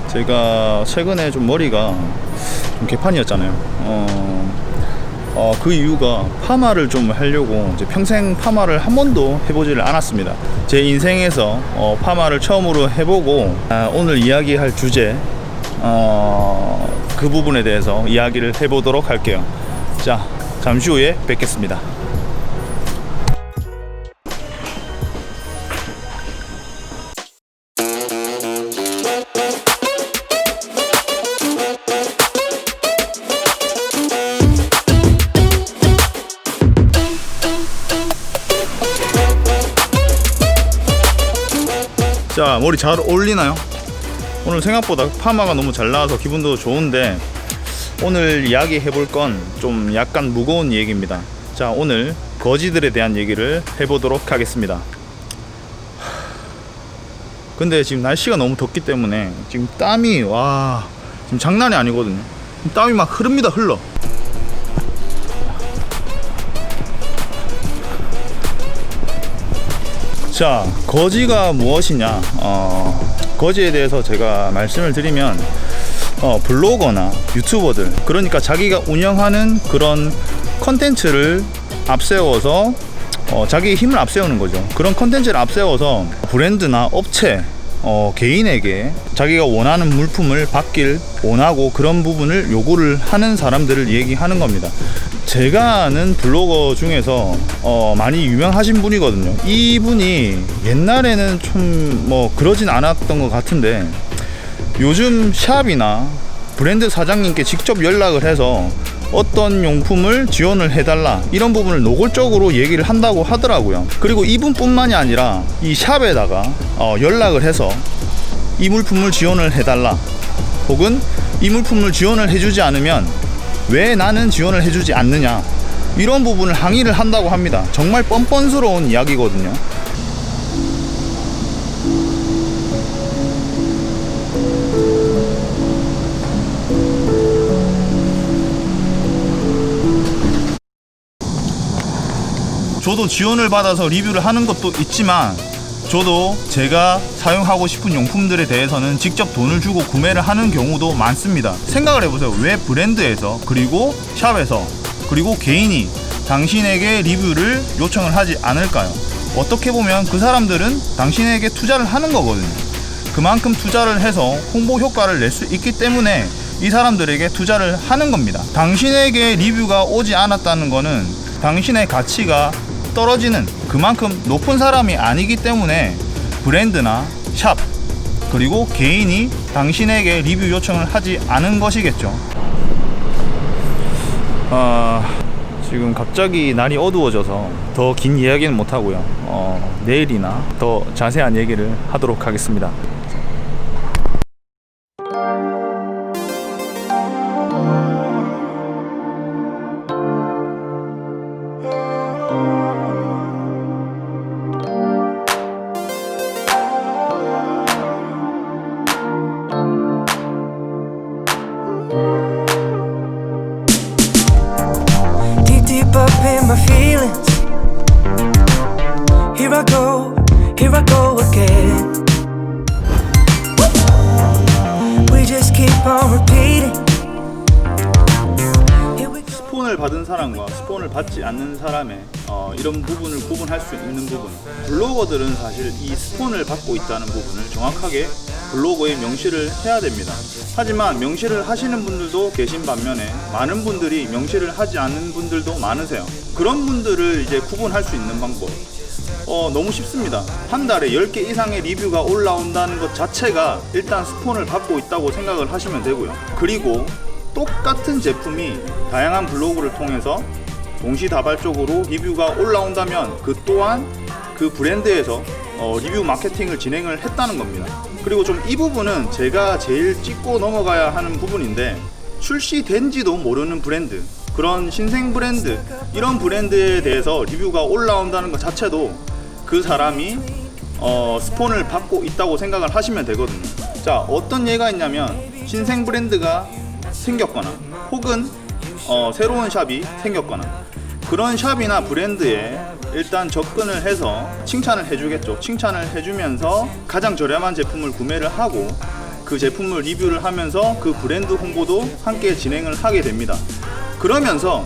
제가 최근에 좀 머리가 좀 개판이었잖아요. 그 이유가 파마를 좀 하려고 이제 평생 파마를 한 번도 해보지를 않았습니다. 제 인생에서 파마를 처음으로 해보고 오늘 이야기할 주제 그 부분에 대해서 이야기를 해보도록 할게요. 자, 잠시 후에 뵙겠습니다. 자, 머리 잘 어울리나요? 오늘 생각보다 파마가 너무 잘 나와서 기분도 좋은데, 오늘 이야기 해볼 건 좀 약간 무거운 얘기입니다. 자, 오늘 거지들에 대한 얘기를 해보도록 하겠습니다. 근데 지금 날씨가 너무 덥기 때문에 지금 땀이 지금 장난이 아니거든요. 땀이 막 흐릅니다. 흘러. 자, 거지가 무엇이냐? 거지에 대해서 제가 말씀을 드리면 블로거나 유튜버들, 그러니까 자기가 운영하는 그런 컨텐츠를 앞세워서 자기의 힘을 앞세우는 거죠. 그런 컨텐츠를 앞세워서 브랜드나 업체, 개인에게 자기가 원하는 물품을 받길 원하고 그런 부분을 요구를 하는 사람들을 얘기하는 겁니다. 제가 아는 블로거 중에서 많이 유명하신 분이거든요. 이분이 옛날에는 좀 그러진 않았던 것 같은데, 요즘 샵이나 브랜드 사장님께 직접 연락을 해서 어떤 용품을 지원을 해달라, 이런 부분을 노골적으로 얘기를 한다고 하더라고요. 그리고 이분뿐만이 아니라 이 샵에다가 연락을 해서 이 물품을 지원을 해달라, 혹은 이 물품을 지원을 해주지 않으면 왜 나는 지원을 해주지 않느냐, 이런 부분을 항의를 한다고 합니다. 정말 뻔뻔스러운 이야기거든요. 저도 지원을 받아서 리뷰를 하는 것도 있지만, 저도 제가 사용하고 싶은 용품들에 대해서는 직접 돈을 주고 구매를 하는 경우도 많습니다. 생각을 해보세요. 왜 브랜드에서, 그리고 샵에서, 그리고 개인이 당신에게 리뷰를 요청을 하지 않을까요? 어떻게 보면 그 사람들은 당신에게 투자를 하는 거거든요. 그만큼 투자를 해서 홍보 효과를 낼 수 있기 때문에 이 사람들에게 투자를 하는 겁니다. 당신에게 리뷰가 오지 않았다는 거는 당신의 가치가 떨어지는, 그만큼 높은 사람이 아니기 때문에 브랜드나 샵, 그리고 개인이 당신에게 리뷰 요청을 하지 않은 것이겠죠. 지금 갑자기 날이 어두워져서 더 긴 이야기는 못하고요. 내일이나 더 자세한 얘기를 하도록 하겠습니다. My feelings. Here I go again. We just keep on repeating. 스폰을 받은 사람과 스폰을 받지 않는 사람의 이런 부분을 구분할 수 있는 부분, 블로거들은 사실 이 스폰을 받고 있다는 부분을 정확하게 블로거에 명시를 해야 됩니다. 하지만 명시를 하시는 분들도 계신 반면에 많은 분들이 명시를 하지 않는 분들도 많으세요. 그런 분들을 이제 구분할 수 있는 방법, 너무 쉽습니다. 한 달에 10개 이상의 리뷰가 올라온다는 것 자체가 일단 스폰을 받고 있다고 생각을 하시면 되고요. 그리고 똑같은 제품이 다양한 블로그를 통해서 동시다발적으로 리뷰가 올라온다면 그 또한 그 브랜드에서 리뷰 마케팅을 진행을 했다는 겁니다. 그리고 좀 이 부분은 제가 제일 짚고 넘어가야 하는 부분인데, 출시된지도 모르는 브랜드, 그런 신생 브랜드, 이런 브랜드에 대해서 리뷰가 올라온다는 것 자체도 그 사람이 스폰을 받고 있다고 생각을 하시면 되거든요. 자, 어떤 예가 있냐면, 신생 브랜드가 생겼거나 혹은 새로운 샵이 생겼거나, 그런 샵이나 브랜드에 일단 접근을 해서 칭찬을 해주겠죠. 칭찬을 해주면서 가장 저렴한 제품을 구매를 하고 그 제품을 리뷰를 하면서 그 브랜드 홍보도 함께 진행을 하게 됩니다. 그러면서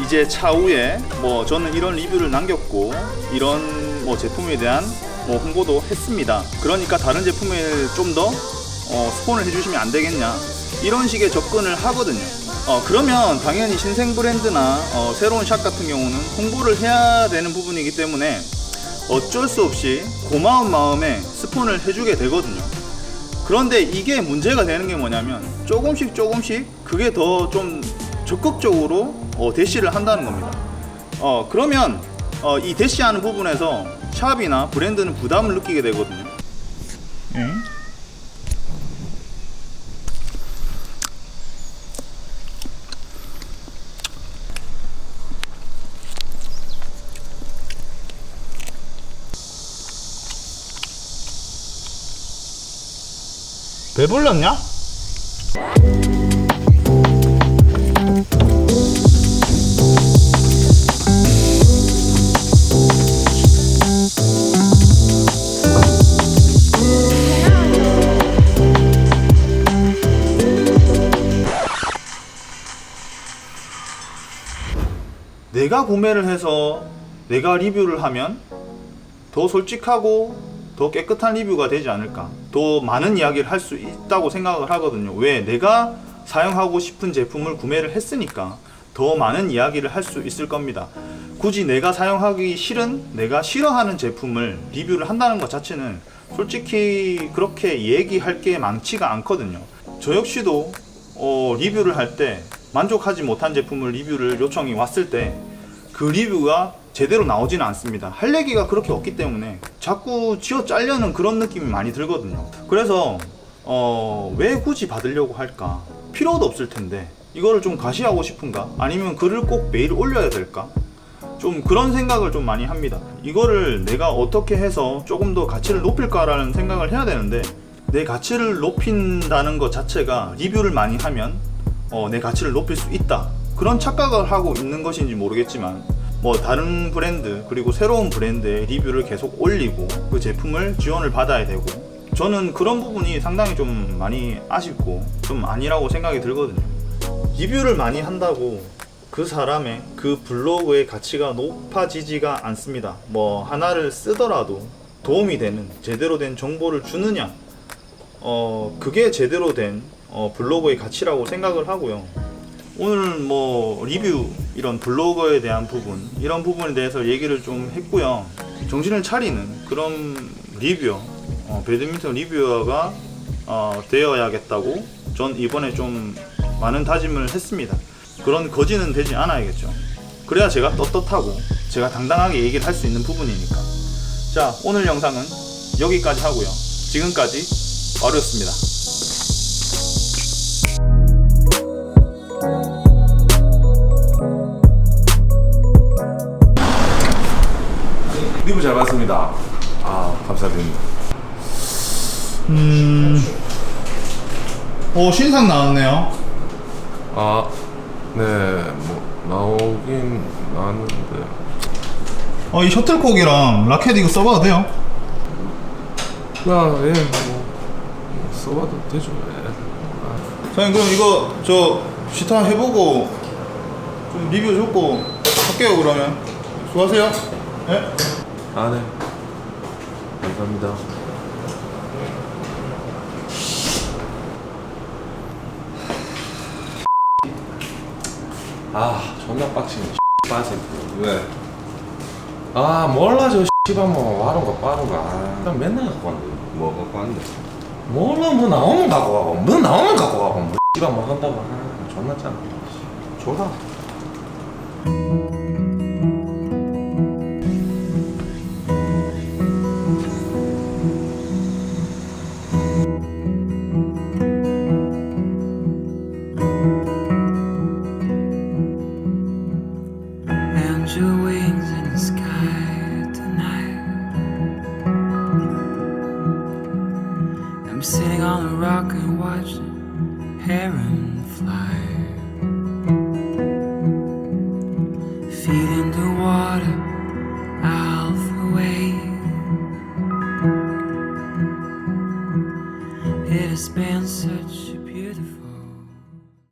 이제 차후에 뭐 저는 이런 리뷰를 남겼고 이런 뭐 제품에 대한 뭐 홍보도 했습니다. 그러니까 다른 제품에 좀 더 스폰을 해주시면 안 되겠냐, 이런 식의 접근을 하거든요. 그러면 당연히 신생 브랜드나 새로운 샵 같은 경우는 홍보를 해야 되는 부분이기 때문에 어쩔 수 없이 고마운 마음에 스폰을 해주게 되거든요. 그런데 이게 문제가 되는 게 뭐냐면 조금씩 그게 더 좀 적극적으로 대시를 한다는 겁니다. 그러면 이 대시하는 부분에서 샵이나 브랜드는 부담을 느끼게 되거든요. 배불렀냐? 내가 구매를 해서 내가 리뷰를 하면 더 솔직하고 더 깨끗한 리뷰가 되지 않을까, 더 많은 이야기를 할 수 있다고 생각을 하거든요. 왜? 내가 사용하고 싶은 제품을 구매를 했으니까 더 많은 이야기를 할 수 있을 겁니다. 굳이 내가 사용하기 싫은, 내가 싫어하는 제품을 리뷰를 한다는 것 자체는 솔직히 그렇게 얘기할 게 많지가 않거든요. 저 역시도 리뷰를 할 때 만족하지 못한 제품을 리뷰를 요청이 왔을 때 그 리뷰가 제대로 나오지는 않습니다. 할 얘기가 그렇게 없기 때문에 자꾸 쥐어 짜려는 그런 느낌이 많이 들거든요. 그래서 왜 굳이 받으려고 할까? 필요도 없을 텐데 이거를 좀 과시하고 싶은가? 아니면 글을 꼭 매일 올려야 될까? 좀 그런 생각을 좀 많이 합니다. 이거를 내가 어떻게 해서 조금 더 가치를 높일까라는 생각을 해야 되는데, 내 가치를 높인다는 것 자체가 리뷰를 많이 하면 내 가치를 높일 수 있다, 그런 착각을 하고 있는 것인지 모르겠지만, 뭐 다른 브랜드 그리고 새로운 브랜드의 리뷰를 계속 올리고 그 제품을 지원을 받아야 되고, 저는 그런 부분이 상당히 좀 많이 아쉽고 좀 아니라고 생각이 들거든요. 리뷰를 많이 한다고 그 사람의 그 블로그의 가치가 높아지지가 않습니다. 뭐 하나를 쓰더라도 도움이 되는 제대로 된 정보를 주느냐, 그게 제대로 된 블로그의 가치라고 생각을 하고요. 오늘 뭐 리뷰, 이런 블로거에 대한 부분, 이런 부분에 대해서 얘기를 좀 했고요. 정신을 차리는 그런 리뷰어, 배드민턴 리뷰어가 되어야겠다고 전 이번에 좀 많은 다짐을 했습니다. 그런 거지는 되지 않아야겠죠. 그래야 제가 떳떳하고 제가 당당하게 얘기를 할 수 있는 부분이니까. 자, 오늘 영상은 여기까지 하고요. 지금까지 마루였습니다. 리뷰 잘 봤습니다. 감사드립니다. 신상 나왔네요. 네, 뭐 나오긴 나왔는데. 이 셔틀콕이랑 라켓 이거 써봐도 돼요? 예, 뭐 써봐도 되죠. 예. 사장님, 그럼 이거 저 시타 해보고 좀 리뷰 줬고 할게요. 그러면 수고하세요. 네? 네. 감사합니다. 존나 빡치네. 빠세. 왜? 몰라 저 씨발 뭐 빠른 거. 난 맨날 갖고 왔는데. 뭐 갖고 왔는데? 몰라 뭐 나오면 갖고 가고 뭐 나오면 갖고 가고 뭐 씨발 뭐 한다고. 존나 짠. 줘라. Your wings in the sky tonight. I'm sitting on a rock and watching heron fly. Feet in the water, out the way. It has been such a